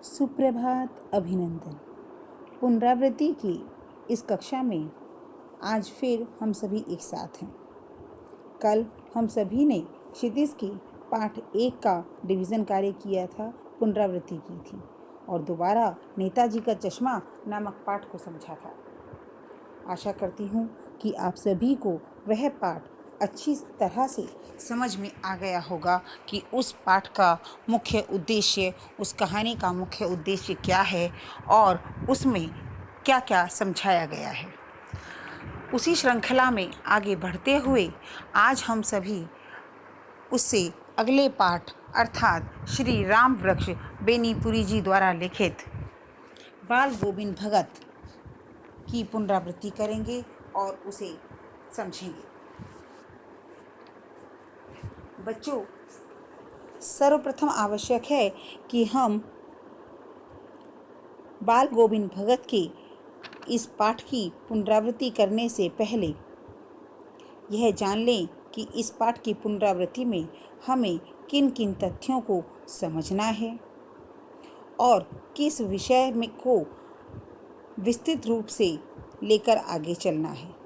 सुप्रभात, अभिनंदन। पुनरावृत्ति की इस कक्षा में आज फिर हम सभी एक साथ हैं। कल हम सभी ने क्षितिज के पाठ 1 का डिवीज़न कार्य किया था, पुनरावृत्ति की थी और दोबारा नेताजी का चश्मा नामक पाठ को समझा था। आशा करती हूँ कि आप सभी को वह पाठ अच्छी तरह से समझ में आ गया होगा कि उस पाठ का मुख्य उद्देश्य, उस कहानी का मुख्य उद्देश्य क्या है और उसमें क्या क्या समझाया गया है। उसी श्रृंखला में आगे बढ़ते हुए आज हम सभी उससे अगले पाठ अर्थात श्री राम वृक्ष बेनीपुरी जी द्वारा लिखित बाल गोविंद भगत की पुनरावृत्ति करेंगे और उसे समझेंगे। बच्चों, सर्वप्रथम आवश्यक है कि हम बाल गोविंद भगत के इस पाठ की पुनरावृत्ति करने से पहले यह जान लें कि इस पाठ की पुनरावृत्ति में हमें किन किन तथ्यों को समझना है और किस विषय में को विस्तृत रूप से लेकर आगे चलना है।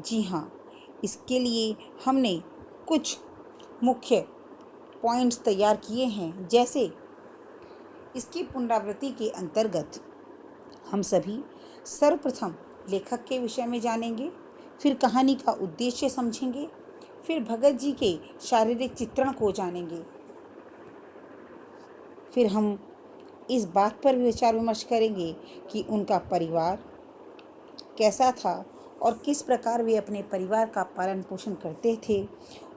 जी हाँ, इसके लिए हमने कुछ मुख्य पॉइंट्स तैयार किए हैं। जैसे इसकी पुनरावृत्ति के अंतर्गत हम सभी सर्वप्रथम लेखक के विषय में जानेंगे, फिर कहानी का उद्देश्य समझेंगे, फिर भगत जी के शारीरिक चित्रण को जानेंगे, फिर हम इस बात पर विचार विमर्श करेंगे कि उनका परिवार कैसा था और किस प्रकार वे अपने परिवार का पालन पोषण करते थे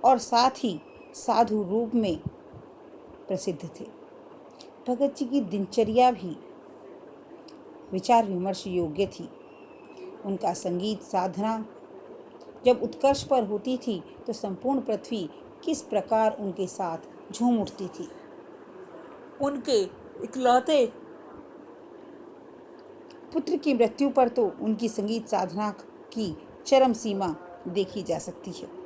और साथ ही साधु रूप में प्रसिद्ध थे। भगत जी की दिनचर्या भी विचार विमर्श योग्य थी। उनका संगीत साधना जब उत्कर्ष पर होती थी तो संपूर्ण पृथ्वी किस प्रकार उनके साथ झूम उठती थी। उनके इकलौते पुत्र की मृत्यु पर तो उनकी संगीत साधना की चरम सीमा देखी जा सकती है।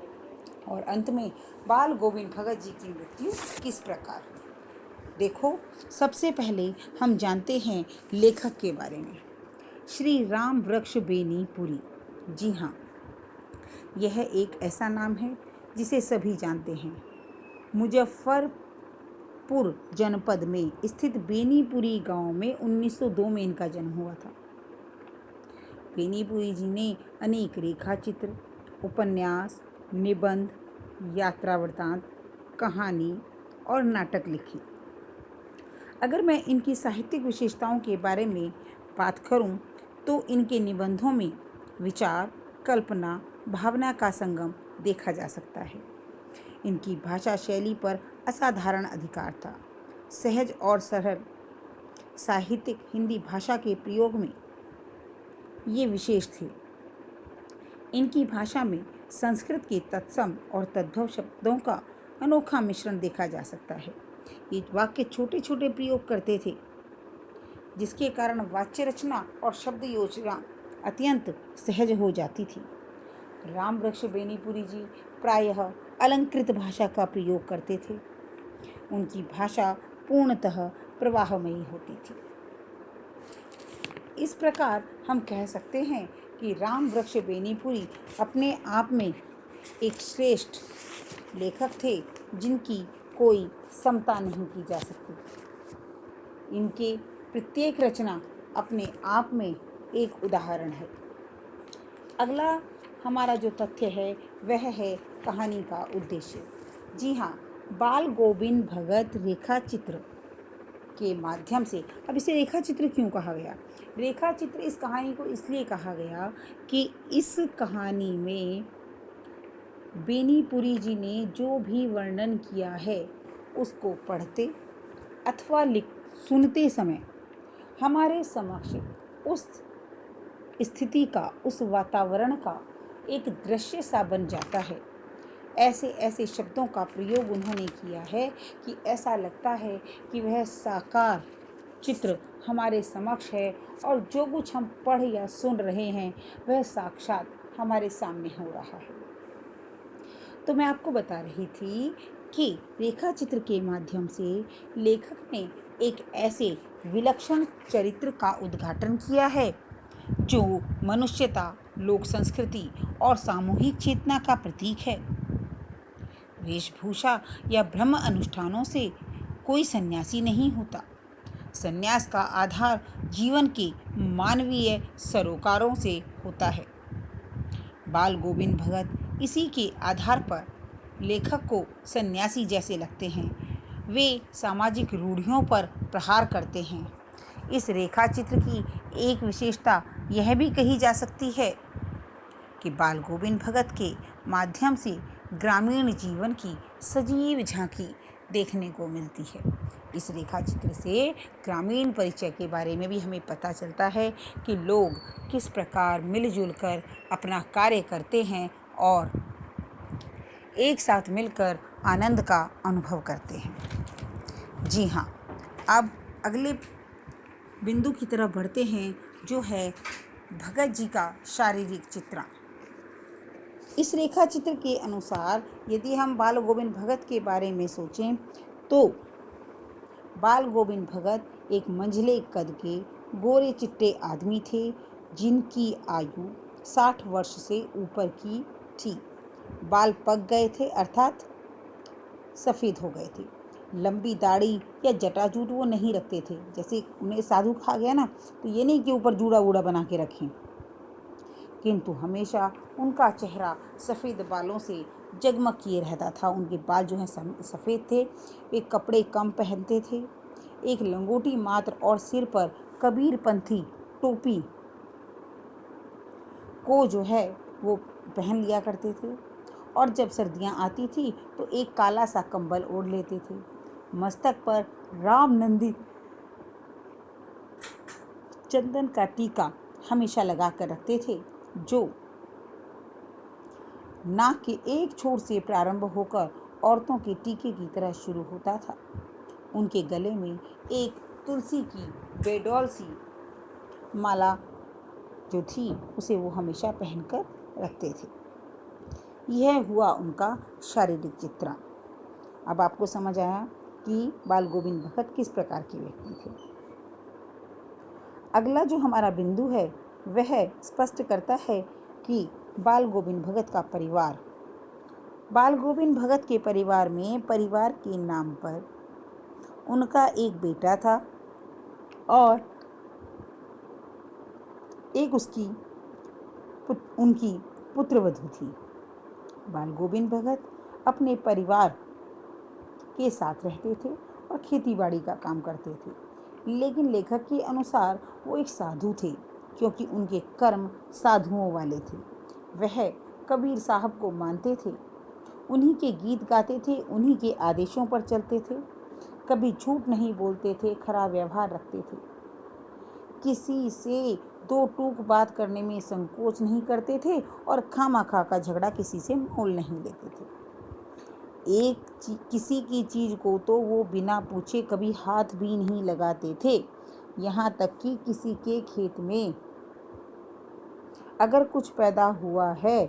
और अंत में बाल गोविंद भगत जी की मृत्यु किस प्रकार हुई। देखो, सबसे पहले हम जानते हैं लेखक के बारे में। श्री राम वृक्ष बेनीपुरी। जी हाँ, यह एक ऐसा नाम है जिसे सभी जानते हैं। मुजफ्फरपुर जनपद में स्थित बेनीपुरी गांव में 1902 में इनका जन्म हुआ था। बेनीपुरी जी ने अनेक रेखाचित्र, उपन्यास, निबंध, यात्रा वृत्तांत, कहानी और नाटक लिखी। अगर मैं इनकी साहित्यिक विशेषताओं के बारे में बात करूं तो इनके निबंधों में विचार, कल्पना, भावना का संगम देखा जा सकता है। इनकी भाषा शैली पर असाधारण अधिकार था। सहज और सरल साहित्यिक हिंदी भाषा के प्रयोग में ये विशेष थे। इनकी भाषा में संस्कृत के तत्सम और तद्भव शब्दों का अनोखा मिश्रण देखा जा सकता है। ये वाक्य छोटे छोटे प्रयोग करते थे, जिसके कारण वाच्य रचना और शब्द योजना अत्यंत सहज हो जाती थी। राम वृक्ष बेनीपुरी जी प्रायः अलंकृत भाषा का प्रयोग करते थे। उनकी भाषा पूर्णतः प्रवाहमयी होती थी। इस प्रकार हम कह सकते हैं कि राम वृक्ष बेनीपुरी अपने आप में एक श्रेष्ठ लेखक थे जिनकी कोई समता नहीं की जा सकती। इनके प्रत्येक रचना अपने आप में एक उदाहरण है। अगला हमारा जो तथ्य है वह है कहानी का उद्देश्य। जी हाँ, बाल गोविंद भगत रेखाचित्र के माध्यम से, अब इसे रेखाचित्र क्यों कहा गया? रेखाचित्र इस कहानी को इसलिए कहा गया कि इस कहानी में बेनीपुरी जी ने जो भी वर्णन किया है उसको पढ़ते अथवा सुनते समय हमारे समक्ष उस स्थिति का, उस वातावरण का एक दृश्य सा बन जाता है। ऐसे ऐसे शब्दों का प्रयोग उन्होंने किया है कि ऐसा लगता है कि वह साकार चित्र हमारे समक्ष है और जो कुछ हम पढ़ या सुन रहे हैं वह साक्षात हमारे सामने हो रहा है। तो मैं आपको बता रही थी कि रेखा चित्र के माध्यम से लेखक ने एक ऐसे विलक्षण चरित्र का उद्घाटन किया है जो मनुष्यता, लोक संस्कृति और सामूहिक चेतना का प्रतीक है। वेशभूषा या ब्रह्म अनुष्ठानों से कोई सन्यासी नहीं होता। सन्यास का आधार जीवन के मानवीय सरोकारों से होता है। बाल गोविंद भगत इसी के आधार पर लेखक को सन्यासी जैसे लगते हैं। वे सामाजिक रूढ़ियों पर प्रहार करते हैं। इस रेखा चित्र की एक विशेषता यह भी कही जा सकती है कि बाल गोविंद भगत के माध्यम से ग्रामीण जीवन की सजीव झांकी देखने को मिलती है। इस रेखा चित्र से ग्रामीण परिचय के बारे में भी हमें पता चलता है कि लोग किस प्रकार मिलजुल कर अपना कार्य करते हैं और एक साथ मिलकर आनंद का अनुभव करते हैं। जी हाँ, अब अगले बिंदु की तरफ बढ़ते हैं, जो है भगत जी का शारीरिक चित्रण। इस रेखा चित्र के अनुसार यदि हम बाल गोविंद भगत के बारे में सोचें तो बाल गोविंद भगत एक मंझले कद के गोरे चिट्टे आदमी थे, जिनकी आयु 60 वर्ष से ऊपर की थी। बाल पक गए थे, अर्थात सफ़ेद हो गए थे। लंबी दाढ़ी या जटाजूट वो नहीं रखते थे। जैसे उन्हें साधु कहा गया ना, तो ये नहीं कि ऊपर जूड़ा वूड़ा बना के रखें, किंतु हमेशा उनका चेहरा सफ़ेद बालों से जगमग किए रहता था। उनके बाल जो हैं सफ़ेद थे। वे कपड़े कम पहनते थे, एक लंगोटी मात्र और सिर पर कबीरपंथी टोपी को जो है वो पहन लिया करते थे, और जब सर्दियाँ आती थी तो एक काला सा कंबल ओढ़ लेते थे। मस्तक पर राम नंदित चंदन का टीका हमेशा लगा कर रखते थे, जो नाक के एक छोर से प्रारंभ होकर औरतों के टीके की तरह शुरू होता था। उनके गले में एक तुलसी की बेडौल सी माला जो थी, उसे वो हमेशा पहनकर रखते थे। यह हुआ उनका शारीरिक चित्रण। अब आपको समझ आया कि बाल गोविंद भगत किस प्रकार के व्यक्ति थे। अगला जो हमारा बिंदु है वह स्पष्ट करता है कि बाल गोविंद भगत का परिवार। बाल गोविंद भगत के परिवार में परिवार के नाम पर उनका एक बेटा था और एक उनकी पुत्रवधू थी। बाल गोविंद भगत अपने परिवार के साथ रहते थे और खेतीबाड़ी का काम करते थे, लेकिन लेखक के अनुसार वो एक साधु थे, क्योंकि उनके कर्म साधुओं वाले थे। वह कबीर साहब को मानते थे, उन्हीं के गीत गाते थे, उन्हीं के आदेशों पर चलते थे, कभी झूठ नहीं बोलते थे, खरा व्यवहार रखते थे, किसी से दो टूक बात करने में संकोच नहीं करते थे और खामखा का झगड़ा किसी से मोल नहीं लेते थे। किसी की चीज़ को तो वो बिना पूछे कभी हाथ भी नहीं लगाते थे। यहाँ तक कि किसी के खेत में अगर कुछ पैदा हुआ है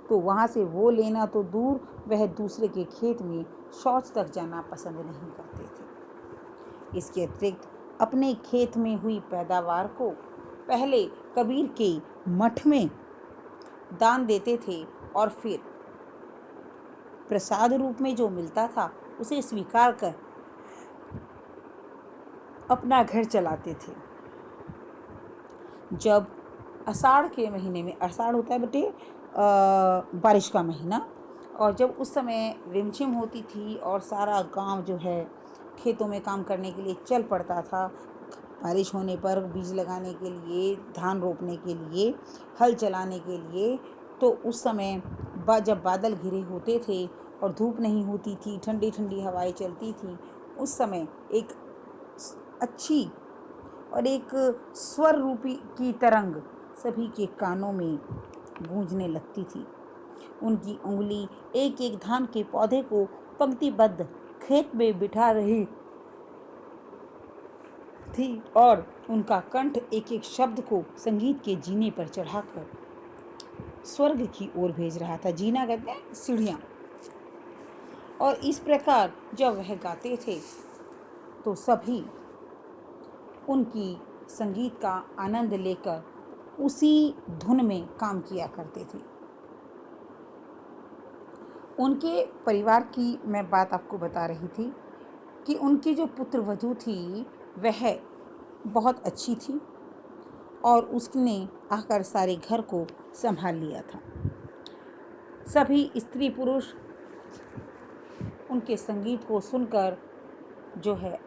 तो वहाँ से वो लेना तो दूर, वह दूसरे के खेत में शौच तक जाना पसंद नहीं करते थे। इसके अतिरिक्त अपने खेत में हुई पैदावार को पहले कबीर के मठ में दान देते थे और फिर प्रसाद रूप में जो मिलता था उसे स्वीकार कर अपना घर चलाते थे। जब आषाढ़ के महीने में, आषाढ़ होता है बेटे बारिश का महीना, और जब उस समय रिमझिम होती थी और सारा गांव जो है खेतों में काम करने के लिए चल पड़ता था, बारिश होने पर बीज लगाने के लिए, धान रोपने के लिए, हल चलाने के लिए, तो उस समय जब बादल घिरे होते थे और धूप नहीं होती थी, ठंडी ठंडी हवाएं चलती थी, उस समय एक अच्छी और एक स्वर रूपी की तरंग सभी के कानों में गूंजने लगती थी। उनकी उंगली एक एक धान के पौधे को पंक्तिबद्ध खेत में बिठा रही थी और उनका कंठ एक एक शब्द को संगीत के जीने पर चढ़ाकर स्वर्ग की ओर भेज रहा था। जीना कहते हैं सीढ़ियाँ। और इस प्रकार जब वह गाते थे तो सभी उनकी संगीत का आनंद लेकर उसी धुन में काम किया करते थे। उनके परिवार की मैं बात आपको बता रही थी कि उनकी जो पुत्रवधू थी वह बहुत अच्छी थी और उसने आकर सारे घर को संभाल लिया था। सभी स्त्री पुरुष उनके संगीत को सुनकर जो है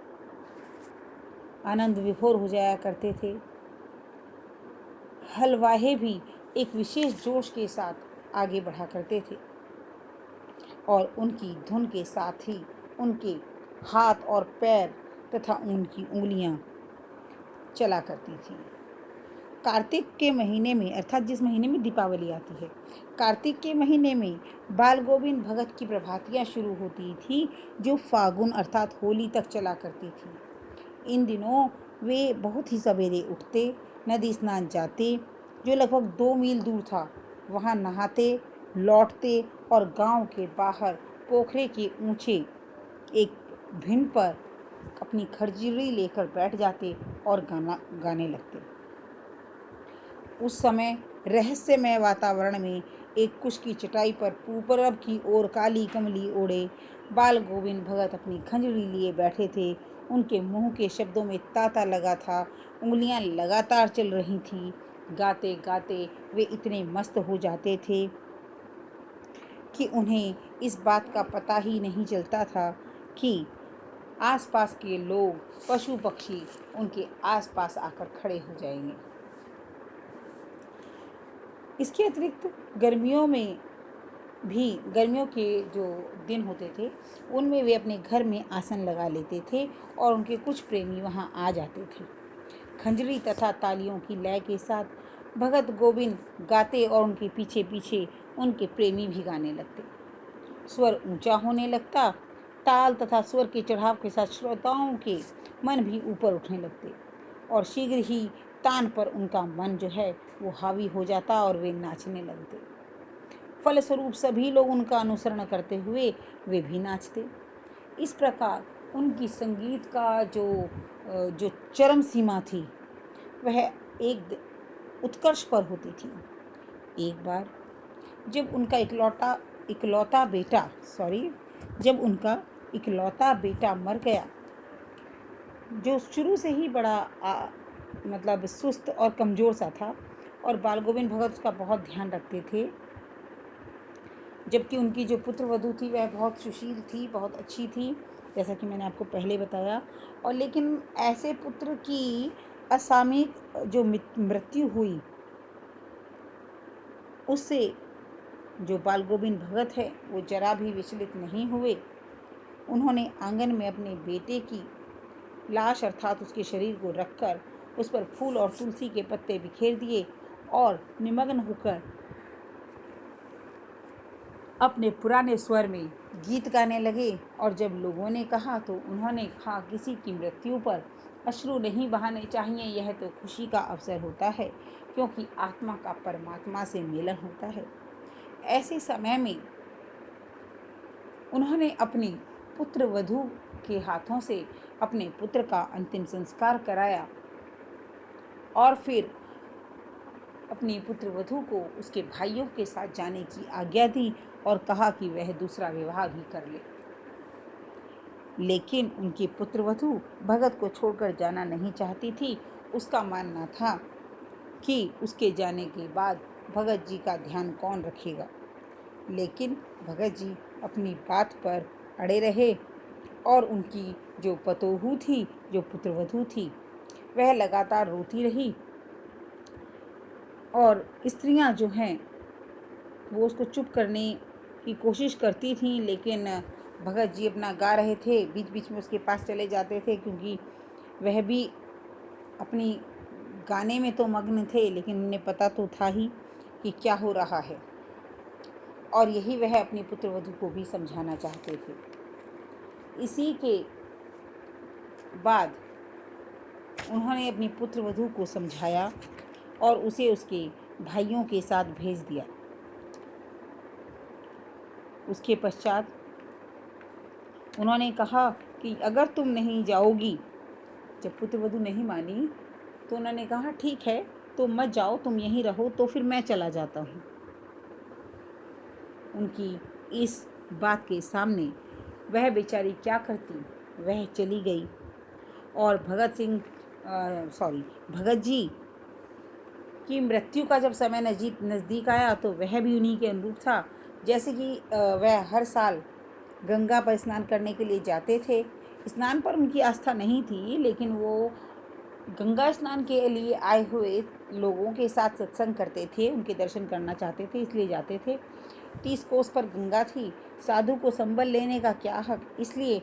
आनंद विभोर हो जाया करते थे। हलवाहे भी एक विशेष जोश के साथ आगे बढ़ा करते थे और उनकी धुन के साथ ही उनके हाथ और पैर तथा उनकी उंगलियां चला करती थी। कार्तिक के महीने में, अर्थात जिस महीने में दीपावली आती है, कार्तिक के महीने में बाल गोविंद भगत की प्रभातियाँ शुरू होती थी जो फागुन अर्थात होली तक चला करती थी। इन दिनों वे बहुत ही सवेरे उठते, नदी स्नान जाते, जो लगभग 2 मील दूर था, वहाँ नहाते, लौटते और गांव के बाहर पोखरे के ऊंचे एक भिंड पर अपनी खरजिरी लेकर बैठ जाते और गाना गाने लगते। उस समय रहस्यमय वातावरण में एक कुश की चटाई पर पूरब की ओर काली कमली ओढ़े बाल गोविंद भगत अपनी खंजरी लिए बैठे थे। उनके मुंह के शब्दों में तांता लगा था, उंगलियां लगातार चल रही थीं। गाते गाते वे इतने मस्त हो जाते थे कि उन्हें इस बात का पता ही नहीं चलता था कि आसपास के लोग, पशु पक्षी उनके आसपास आकर खड़े हो जाएंगे। इसके अतिरिक्त गर्मियों के जो दिन होते थे उनमें वे अपने घर में आसन लगा लेते थे और उनके कुछ प्रेमी वहां आ जाते थे। खंजरी तथा तालियों की लय के साथ भगत गोविंद गाते और उनके पीछे पीछे उनके प्रेमी भी गाने लगते। स्वर ऊंचा होने लगता, ताल तथा स्वर के चढ़ाव के साथ श्रोताओं के मन भी ऊपर उठने लगते और शीघ्र ही तान पर उनका मन जो है वो हावी हो जाता और वे नाचने लगते। फलस्वरूप सभी लोग उनका अनुसरण करते हुए वे भी नाचते। इस प्रकार उनकी संगीत का जो चरम सीमा थी वह एक उत्कर्ष पर होती थी। एक बार जब उनका इकलौता बेटा मर गया, जो शुरू से ही बड़ा मतलब सुस्त और कमज़ोर सा था और बाल गोविंद भगत उसका बहुत ध्यान रखते थे, जबकि उनकी जो पुत्रवधू थी वह बहुत सुशील थी, बहुत अच्छी थी, जैसा कि मैंने आपको पहले बताया। और लेकिन ऐसे पुत्र की असामयिक जो मृत्यु हुई उससे जो बाल गोविंद भगत है वो जरा भी विचलित नहीं हुए। उन्होंने आंगन में अपने बेटे की लाश अर्थात उसके शरीर को रखकर उस पर फूल और तुलसी के पत्ते बिखेर दिए और निमग्न होकर अपने पुराने स्वर में गीत गाने लगे। और जब लोगों ने कहा तो उन्होंने कहा, किसी की मृत्यु पर अश्रु नहीं बहाने चाहिए, यह तो खुशी का अवसर होता है क्योंकि आत्मा का परमात्मा से मिलन होता है। ऐसे समय में उन्होंने अपनी पुत्रवधू के हाथों से अपने पुत्र का अंतिम संस्कार कराया और फिर अपनी पुत्रवधू को उसके भाइयों के साथ जाने की आज्ञा दी और कहा कि वह दूसरा विवाह भी कर ले। लेकिन उनकी पुत्रवधू भगत को छोड़कर जाना नहीं चाहती थी। उसका मानना था कि उसके जाने के बाद भगत जी का ध्यान कौन रखेगा। लेकिन भगत जी अपनी बात पर अड़े रहे और उनकी जो पतोहू थी, जो पुत्रवधू थी, वह लगातार रोती रही और स्त्रियां जो हैं वो उसको चुप करने की कोशिश करती थीं, लेकिन भगत जी अपना गा रहे थे, बीच बीच में उसके पास चले जाते थे क्योंकि वह भी अपनी गाने में तो मग्न थे, लेकिन उन्हें पता तो था ही कि क्या हो रहा है और यही वह अपनी पुत्रवधू को भी समझाना चाहते थे। इसी के बाद उन्होंने अपनी पुत्रवधू को समझाया और उसे उसके भाइयों के साथ भेज दिया। उसके पश्चात उन्होंने कहा कि अगर तुम नहीं जाओगी, जब पुत्रवधू नहीं मानी तो उन्होंने कहा ठीक है, तो मत जाओ, तुम यहीं रहो, तो फिर मैं चला जाता हूँ। उनकी इस बात के सामने वह बेचारी क्या करती, वह चली गई। और भगत जी की मृत्यु का जब समय नज़दीक आया तो वह भी उन्हीं के अनुरूप था। जैसे कि वह हर साल गंगा पर स्नान करने के लिए जाते थे। स्नान पर उनकी आस्था नहीं थी, लेकिन वो गंगा स्नान के लिए आए हुए लोगों के साथ सत्संग करते थे, उनके दर्शन करना चाहते थे, इसलिए जाते थे। 30 कोस पर गंगा थी, साधु को संबल लेने का क्या हक, इसलिए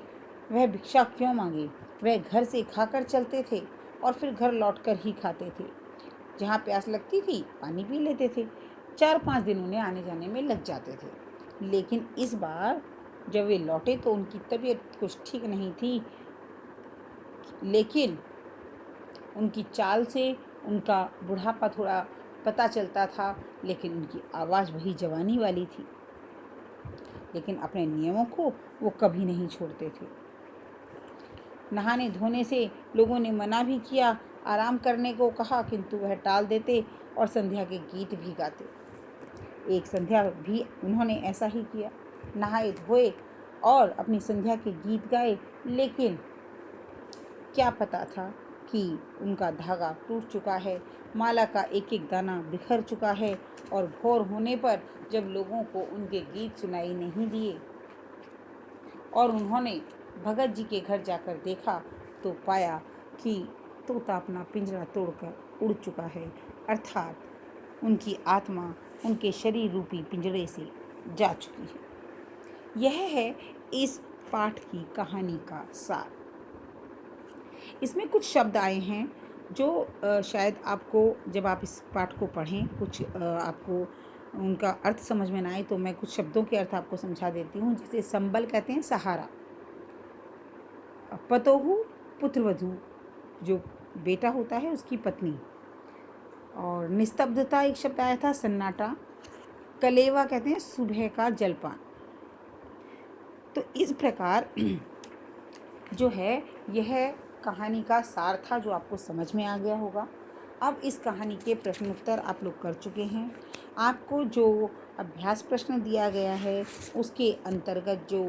वह भिक्षा क्यों मांगे। वह घर से खाकर चलते थे और फिर घर लौटकर ही खाते थे। जहाँ प्यास लगती थी पानी पी लेते थे। 4-5 दिन उन्हें आने जाने में लग जाते थे। लेकिन इस बार जब वे लौटे तो उनकी तबीयत कुछ ठीक नहीं थी, लेकिन उनकी चाल से उनका बुढ़ापा थोड़ा पता चलता था, लेकिन उनकी आवाज़ वही जवानी वाली थी। लेकिन अपने नियमों को वो कभी नहीं छोड़ते थे। नहाने धोने से लोगों ने मना भी किया, आराम करने को कहा, किंतु वह टाल देते और संध्या के गीत भी गाते। एक संध्या भी उन्होंने ऐसा ही किया, नहाए धोए और अपनी संध्या के गीत गाए। लेकिन क्या पता था कि उनका धागा टूट चुका है, माला का एक एक दाना बिखर चुका है। और भोर होने पर जब लोगों को उनके गीत सुनाई नहीं दिए और उन्होंने भगत जी के घर जाकर देखा तो पाया कि तोता अपना पिंजरा तोड़कर उड़ चुका है, अर्थात उनकी आत्मा उनके शरीर रूपी पिंजरे से जा चुकी है। यह है इस पाठ की कहानी का सार। इसमें कुछ शब्द आए हैं जो शायद आपको, जब आप इस पाठ को पढ़ें, कुछ आपको उनका अर्थ समझ में ना आए, तो मैं कुछ शब्दों के अर्थ आपको समझा देती हूँ। जैसे संबल कहते हैं सहारा, पतोहू पुत्रवधू, जो बेटा होता है उसकी पत्नी। और निस्तब्धता एक शब्द आया था, सन्नाटा। कलेवा कहते हैं सुबह का जलपान। तो इस प्रकार जो है यह कहानी का सार था, जो आपको समझ में आ गया होगा। अब इस कहानी के प्रश्नोत्तर आप लोग कर चुके हैं। आपको जो अभ्यास प्रश्न दिया गया है उसके अंतर्गत जो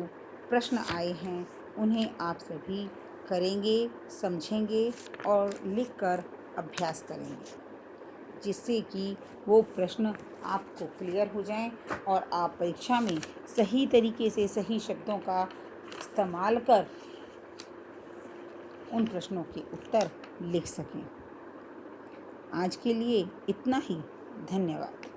प्रश्न आए हैं उन्हें आप सभी करेंगे, समझेंगे और लिखकर अभ्यास करेंगे, जिससे कि वो प्रश्न आपको क्लियर हो जाएं और आप परीक्षा में सही तरीके से सही शब्दों का इस्तेमाल कर उन प्रश्नों के उत्तर लिख सकें। आज के लिए इतना ही। धन्यवाद।